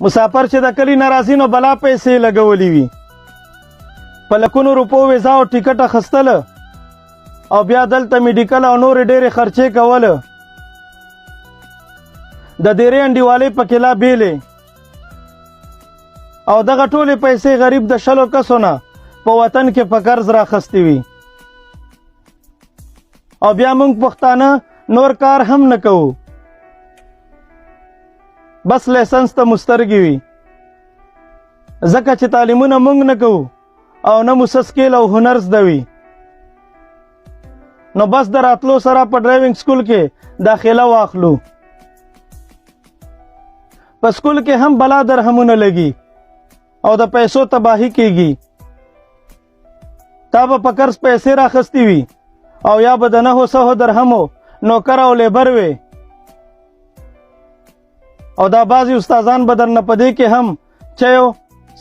مسافر چې د کلی ناراضي نو بلا پیسې لګولې وي، په لکونو روپو ویزا او ټیکټ اخیستله او بیا دلته میډیکل او نورې ډېرې خرچې کوله. د ډېرې انډیوالۍ پکې لا بیلې او دغه ټولې پیسې غریب د 100 کسو نه په وطن کې په قرض راخستې وي. او بیا موږ پښتانه نور کار هم نه کوو، بس لیسنس ته مسترګې وي، ځکه چې تعلیمونه موږ نه کوو او نه مو څه سکیل او هنر زده وي. نو بس د راتلو سره په ډرایوینګ سکول کې داخله واخلو. په سکول کې هم بلا درهمونه لګي او د پیسو تباهي کېږي. تا به په قرض پیسې راخستې وي او یا به د 900 درهمو نوکر او لیبر وي، او دا بعضې استادان به درنه په دې کې هم چایو،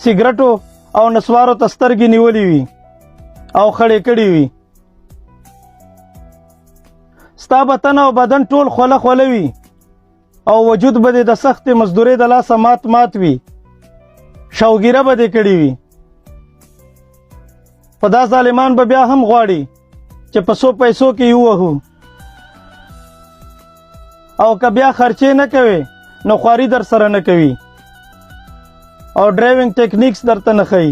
سیګرټو او نسوارو ته سترګې نیولې وي او خړې کړې وي. ستا بدن او بدن ټول خوله خوله وي او وجود به دې د سختې مزدورۍ د لاسه مات وي، شوګیره به دې کړې وي. په دا ظالمان به بیا هم غواړي چې په 100 پیسو کې ووهو، او که بیا خرچې نه کوي نو خواري در سره نه کوي او ډرایوینګ ټیکنیکس درته نه ښیي.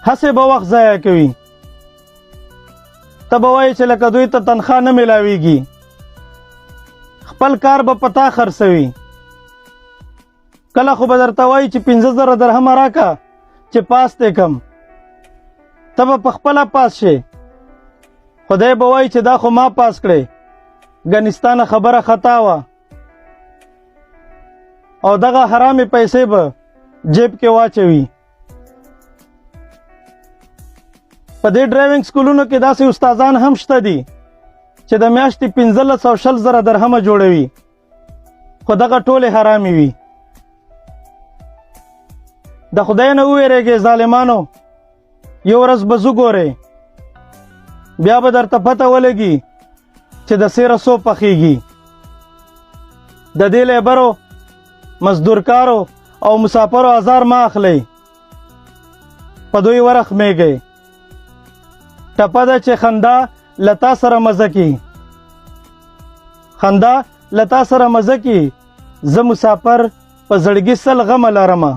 هسې به وخت ضایع کوي. ته به وایې چې لکه دوی ته تنخوا نه میلاویږي، خپل کار به په تا خرڅوي. کله خو به درته وایي چې 15,000 درهمه راکه چې پاس دی کم، ته به په خپله پاس شې. خدای به وایي چې دا خو ما پاس کړی، ګنستانه خبره خطا وه، او دغه حرامې پیسې به جیب کې واچوي. په دې ډرایوینګ سکولونو کې داسې استادان هم شته دي چې د میاشتې 15 او 20,000 درهمه جوړوي، خو دغه ټولې حرامې وي. د خدای نه وویرېږئ ظالمانو، یو ورځ به زو ګورئ، بیا به درته پته ولګي چې د سیره سو پخیږي. د دې لیبرو، مزدورکارو او مسافرو ازار ما اخلئ، په دوی ورخمیږئ. ټپه ده چې خندا لتا سره مزه کی، خندا لتا سره مزه کی، زه مسافر په زړګي سل غمه لرمه.